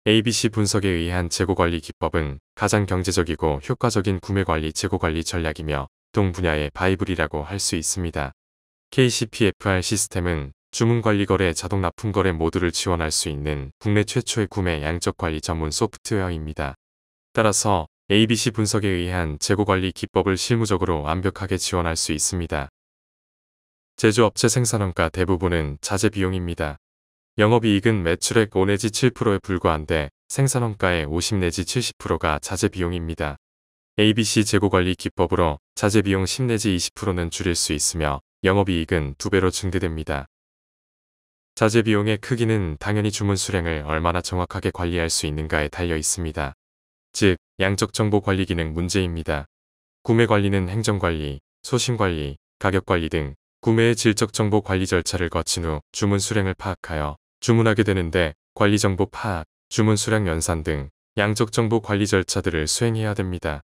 ABC 분석에 의한 재고관리 기법은 가장 경제적이고 효과적인 구매관리 재고관리 전략이며 동 분야의 바이블이라고 할 수 있습니다. KCPFR 시스템은 주문관리거래, 자동납품거래 모두를 지원할 수 있는 국내 최초의 구매 양적관리 전문 소프트웨어입니다. 따라서 ABC 분석에 의한 재고관리 기법을 실무적으로 완벽하게 지원할 수 있습니다. 제조업체 생산원가 대부분은 자재 비용입니다. 영업이익은 매출액 5 내지 7%에 불과한데 생산원가의 50 내지 70%가 자재 비용입니다. ABC 재고관리 기법으로 자재 비용 10 내지 20%는 줄일 수 있으며 영업이익은 2배로 증대됩니다. 자재 비용의 크기는 당연히 주문 수량을 얼마나 정확하게 관리할 수 있는가에 달려 있습니다. 즉, 양적 정보 관리 기능 문제입니다. 구매 관리는 행정관리, 소싱관리, 가격관리 등 구매의 질적 정보 관리 절차를 거친 후 주문 수량을 파악하여 주문하게 되는데 관리 정보 파악, 주문 수량 연산 등 양적 정보 관리 절차들을 수행해야 됩니다.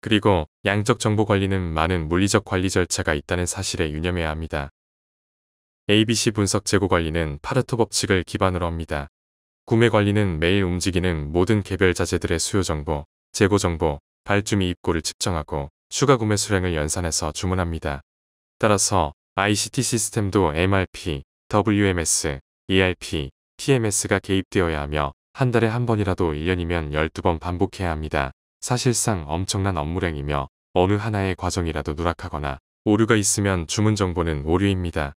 그리고 양적 정보 관리는 많은 물리적 관리 절차가 있다는 사실에 유념해야 합니다. ABC 분석 재고 관리는 파레토 법칙을 기반으로 합니다. 구매 관리는 매일 움직이는 모든 개별 자재들의 수요 정보, 재고 정보, 발주 및 입고를 측정하고 추가 구매 수량을 연산해서 주문합니다. 따라서 ICT 시스템도 MRP, WMS, ERP, TMS가 개입되어야 하며 한 달에 한 번이라도 1년이면 12번 반복해야 합니다. 사실상 엄청난 업무량이며 어느 하나의 과정이라도 누락하거나 오류가 있으면 주문 정보는 오류입니다.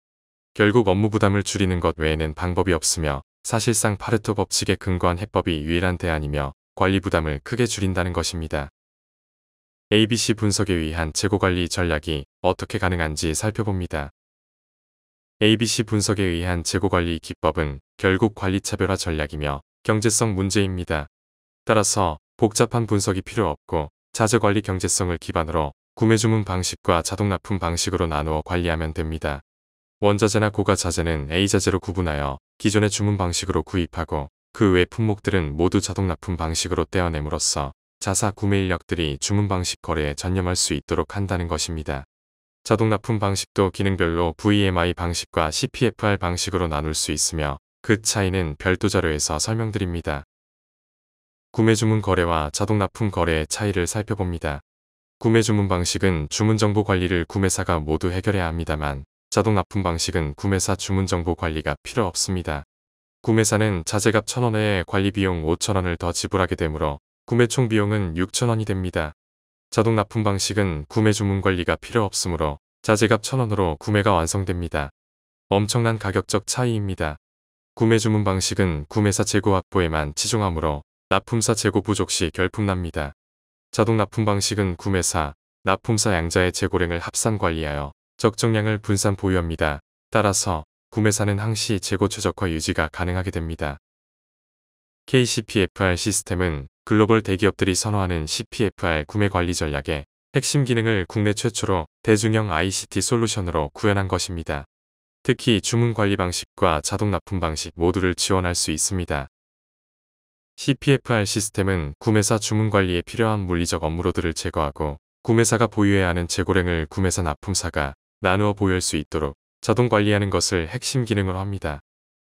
결국 업무 부담을 줄이는 것 외에는 방법이 없으며 사실상 파레토 법칙에 근거한 해법이 유일한 대안이며 관리 부담을 크게 줄인다는 것입니다. ABC 분석에 의한 재고관리 전략이 어떻게 가능한지 살펴봅니다. ABC 분석에 의한 재고관리 기법은 결국 관리 차별화 전략이며 경제성 문제입니다. 따라서 복잡한 분석이 필요 없고 자재관리 경제성을 기반으로 구매 주문 방식과 자동납품 방식으로 나누어 관리하면 됩니다. 원자재나 고가자재는 A자재로 구분하여 기존의 주문 방식으로 구입하고 그 외 품목들은 모두 자동납품 방식으로 떼어냄으로써 자사 구매 인력들이 주문 방식 거래에 전념할 수 있도록 한다는 것입니다. 자동납품 방식도 기능별로 VMI 방식과 CPFR 방식으로 나눌 수 있으며 그 차이는 별도 자료에서 설명드립니다. 구매 주문 거래와 자동납품 거래의 차이를 살펴봅니다. 구매 주문 방식은 주문 정보 관리를 구매사가 모두 해결해야 합니다만 자동납품 방식은 구매사 주문 정보 관리가 필요 없습니다. 구매사는 자재값 1,000원에 관리비용 5,000원을 더 지불하게 되므로 구매 총 비용은 6,000원이 됩니다. 자동납품 방식은 구매 주문 관리가 필요 없으므로 자재값 1,000원으로 구매가 완성됩니다. 엄청난 가격적 차이입니다. 구매 주문 방식은 구매사 재고 확보에만 치중하므로 납품사 재고 부족 시 결품납니다. 자동납품 방식은 구매사, 납품사 양자의 재고량을 합산 관리하여 적정량을 분산 보유합니다. 따라서 구매사는 항시 재고 최적화 유지가 가능하게 됩니다. KCPFR 시스템은 글로벌 대기업들이 선호하는 CPFR 구매 관리 전략의 핵심 기능을 국내 최초로 대중형 ICT 솔루션으로 구현한 것입니다. 특히 주문 관리 방식과 자동 납품 방식 모두를 지원할 수 있습니다. CPFR 시스템은 구매사 주문 관리에 필요한 물리적 업무로드를 제거하고 구매사가 보유해야 하는 재고량을 구매사 납품사가 나누어 보유할 수 있도록 자동 관리하는 것을 핵심 기능으로 합니다.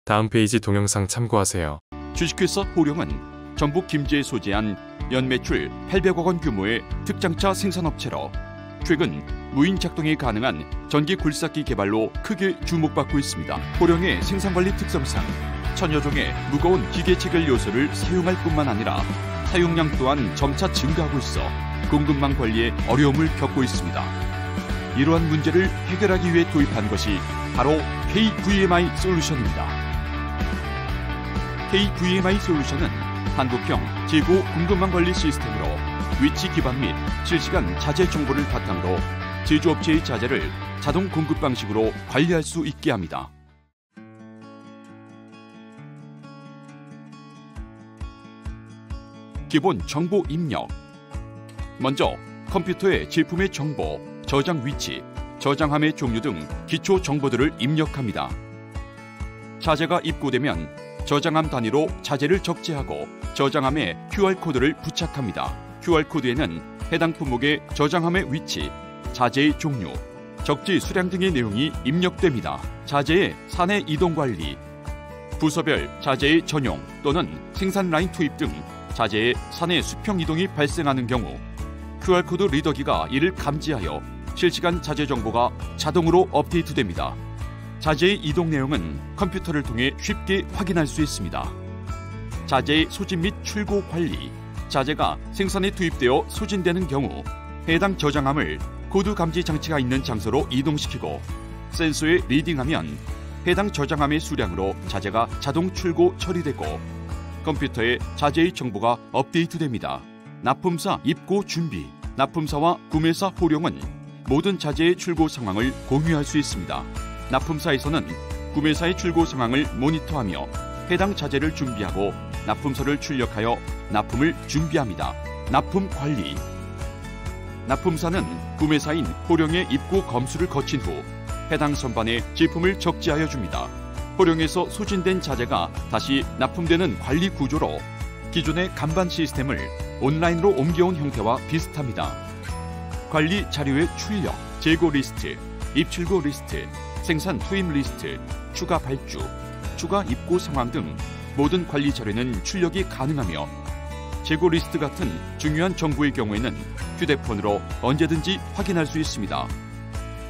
다음 페이지 동영상 참고하세요. 주식회사 호령은 전북 김제에 소재한 연매출 800억 원 규모의 특장차 생산업체로 최근 무인 작동이 가능한 전기 굴삭기 개발로 크게 주목받고 있습니다. 호령의 생산관리 특성상 천여 종의 무거운 기계 체결 요소를 사용할 뿐만 아니라 사용량 또한 점차 증가하고 있어 공급망 관리에 어려움을 겪고 있습니다. 이러한 문제를 해결하기 위해 도입한 것이 바로 KVMI 솔루션입니다. KVMI 솔루션은 한국형 재고 공급망 관리 시스템으로 위치 기반 및 실시간 자재 정보를 바탕으로 제조업체의 자재를 자동 공급 방식으로 관리할 수 있게 합니다. 기본 정보 입력. 먼저 컴퓨터에 제품의 정보, 저장 위치, 저장함의 종류 등 기초 정보들을 입력합니다. 자재가 입고되면 저장함 단위로 자재를 적재하고 저장함에 QR코드를 부착합니다. QR코드에는 해당 품목의 저장함의 위치, 자재의 종류, 적재 수량 등의 내용이 입력됩니다. 자재의 사내 이동 관리. 부서별 자재의 전용 또는 생산 라인 투입 등 자재의 사내 수평 이동이 발생하는 경우 QR코드 리더기가 이를 감지하여 실시간 자재 정보가 자동으로 업데이트됩니다. 자재의 이동 내용은 컴퓨터를 통해 쉽게 확인할 수 있습니다. 자재의 소진 및 출고 관리. 자재가 생산에 투입되어 소진되는 경우 해당 저장함을 코드 감지 장치가 있는 장소로 이동시키고 센서에 리딩하면 해당 저장함의 수량으로 자재가 자동 출고 처리되고 컴퓨터에 자재의 정보가 업데이트됩니다. 납품사 입고 준비. 납품사와 구매사 호룡은 모든 자재의 출고 상황을 공유할 수 있습니다. 납품사에서는 구매사의 출고 상황을 모니터하며 해당 자재를 준비하고 납품서를 출력하여 납품을 준비합니다. 납품 관리. 납품사는 구매사인 호룡의 입고 검수를 거친 후 해당 선반에 제품을 적재하여 줍니다. 호룡에서 소진된 자재가 다시 납품되는 관리 구조로 기존의 간반 시스템을 온라인으로 옮겨온 형태와 비슷합니다. 관리 자료의 출력, 재고 리스트, 입출고 리스트, 생산 투입 리스트, 추가 발주, 추가 입고 상황 등 모든 관리 자료는 출력이 가능하며 재고 리스트 같은 중요한 정보의 경우에는 휴대폰으로 언제든지 확인할 수 있습니다.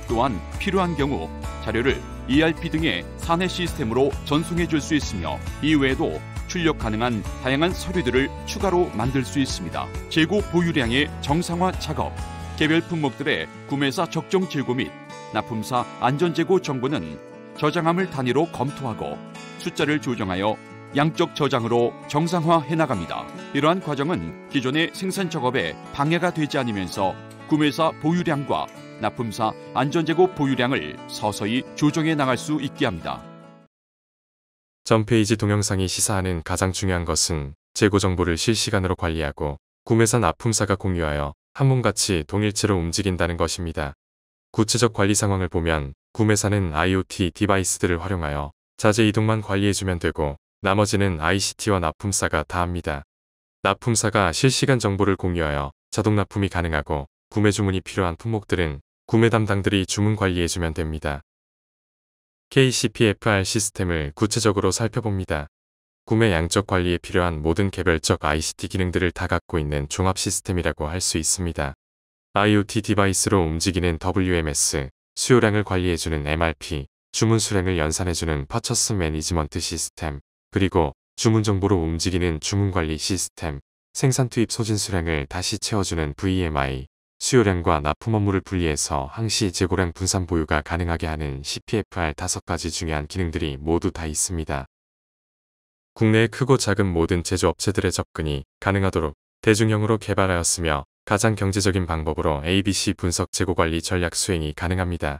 또한 필요한 경우 자료를 ERP 등의 사내 시스템으로 전송해 줄 수 있으며 이외에도 출력 가능한 다양한 서류들을 추가로 만들 수 있습니다. 재고 보유량의 정상화 작업, 개별 품목들의 구매사 적정 재고 및 납품사 안전재고 정보는 저장함을 단위로 검토하고 숫자를 조정하여 양적 저장으로 정상화해 나갑니다. 이러한 과정은 기존의 생산 작업에 방해가 되지 않으면서 구매사 보유량과 납품사 안전재고 보유량을 서서히 조정해 나갈 수 있게 합니다. 전 페이지 동영상이 시사하는 가장 중요한 것은 재고 정보를 실시간으로 관리하고 구매사 납품사가 공유하여 한 몸같이 동일체로 움직인다는 것입니다. 구체적 관리 상황을 보면 구매사는 IoT 디바이스들을 활용하여 자재 이동만 관리해주면 되고 나머지는 ICT와 납품사가 다 합니다. 납품사가 실시간 정보를 공유하여 자동 납품이 가능하고 구매 주문이 필요한 품목들은 구매 담당들이 주문 관리해주면 됩니다. KCPFR 시스템을 구체적으로 살펴봅니다. 구매 양적 관리에 필요한 모든 개별적 ICT 기능들을 다 갖고 있는 종합 시스템이라고 할 수 있습니다. IoT 디바이스로 움직이는 WMS, 수요량을 관리해주는 MRP, 주문 수량을 연산해주는 퍼처스 매니지먼트 시스템, 그리고 주문 정보로 움직이는 주문 관리 시스템, 생산 투입 소진 수량을 다시 채워주는 VMI, 수요량과 납품 업무를 분리해서 항시 재고량 분산 보유가 가능하게 하는 CPFR 5가지 중요한 기능들이 모두 다 있습니다. 국내의 크고 작은 모든 제조업체들의 접근이 가능하도록 대중형으로 개발하였으며 가장 경제적인 방법으로 ABC 분석 재고관리 전략 수행이 가능합니다.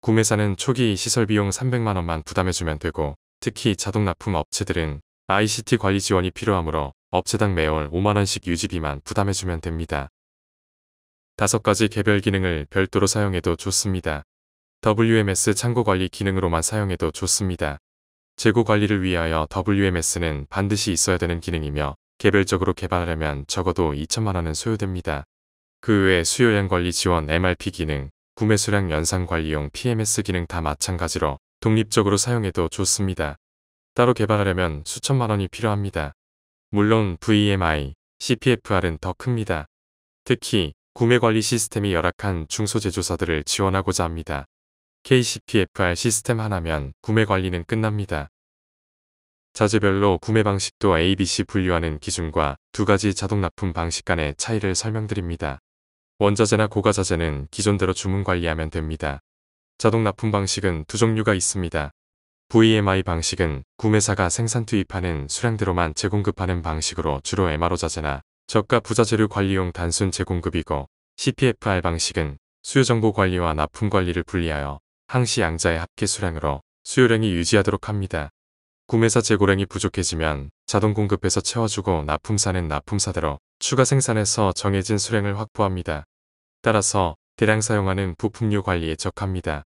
구매사는 초기 시설비용 300만 원만 부담해주면 되고 특히 자동 납품 업체들은 ICT 관리 지원이 필요하므로 업체당 매월 5만 원씩 유지비만 부담해주면 됩니다. 5가지 개별 기능을 별도로 사용해도 좋습니다. WMS 창고 관리 기능으로만 사용해도 좋습니다. 재고 관리를 위하여 WMS는 반드시 있어야 되는 기능이며 개별적으로 개발하려면 적어도 2천만 원은 소요됩니다. 그 외에 수요량 관리 지원 MRP 기능, 구매 수량 연산 관리용 PMS 기능 다 마찬가지로 독립적으로 사용해도 좋습니다. 따로 개발하려면 수천만 원이 필요합니다. 물론 VMI, CPFR은 더 큽니다. 특히 구매관리 시스템이 열악한 중소제조사들을 지원하고자 합니다. KCPFR 시스템 하나면 구매관리는 끝납니다. 자재별로 구매 방식도 ABC 분류하는 기준과 2가지 자동 납품 방식 간의 차이를 설명드립니다. 원자재나 고가자재는 기존대로 주문 관리하면 됩니다. 자동 납품 방식은 2종류가 있습니다. VMI 방식은 구매사가 생산 투입하는 수량대로만 재공급하는 방식으로 주로 MRO 자재나 저가 부자재류 관리용 단순 재공급이고 CPFR 방식은 수요정보 관리와 납품 관리를 분리하여 항시 양자의 합계 수량으로 수요량이 유지하도록 합니다. 구매사 재고량이 부족해지면 자동 공급해서 채워주고 납품사는 납품사대로 추가 생산해서 정해진 수량을 확보합니다. 따라서 대량 사용하는 부품류 관리에 적합니다.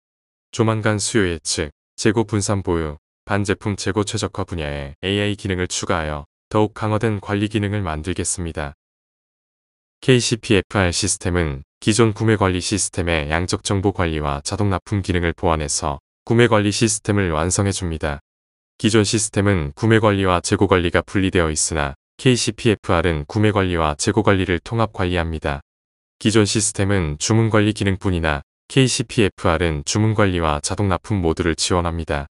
조만간 수요 예측, 재고 분산 보유, 반제품 재고 최적화 분야에 AI 기능을 추가하여 더욱 강화된 관리 기능을 만들겠습니다. KCPFR 시스템은 기존 구매관리 시스템의 양적 정보 관리와 자동 납품 기능을 보완해서 구매관리 시스템을 완성해 줍니다. 기존 시스템은 구매 관리와 재고 관리가 분리되어 있으나 KCPFR은 구매 관리와 재고 관리를 통합 관리합니다. 기존 시스템은 주문 관리 기능뿐이나 KCPFR은 주문 관리와 자동 납품 모두를 지원합니다.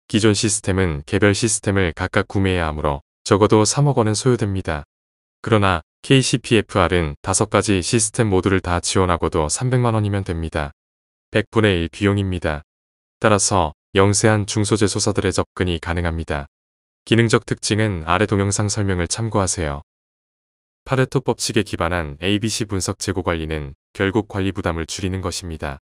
기존 시스템은 개별 시스템을 각각 구매해야 하므로 적어도 3억 원은 소요됩니다. 그러나 KCPFR은 5가지 시스템 모두를 다 지원하고도 300만 원이면 됩니다. 100분의 1 비용입니다. 따라서 영세한 중소제소사들의 접근이 가능합니다. 기능적 특징은 아래 동영상 설명을 참고하세요. 파레토 법칙에 기반한 ABC 분석 재고 관리는 결국 관리 부담을 줄이는 것입니다.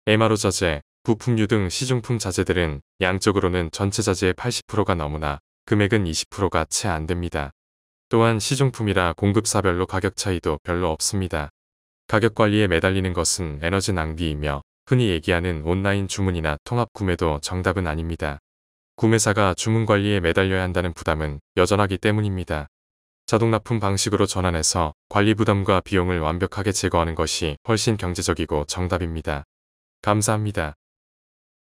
MRO 자재, 부품류 등 시중품 자재들은 양적으로는 전체 자재의 80%가 넘으나 금액은 20%가 채 안 됩니다. 또한 시중품이라 공급사별로 가격 차이도 별로 없습니다. 가격 관리에 매달리는 것은 에너지 낭비이며 흔히 얘기하는 온라인 주문이나 통합 구매도 정답은 아닙니다. 구매사가 주문 관리에 매달려야 한다는 부담은 여전하기 때문입니다. 자동 납품 방식으로 전환해서 관리 부담과 비용을 완벽하게 제거하는 것이 훨씬 경제적이고 정답입니다. 감사합니다.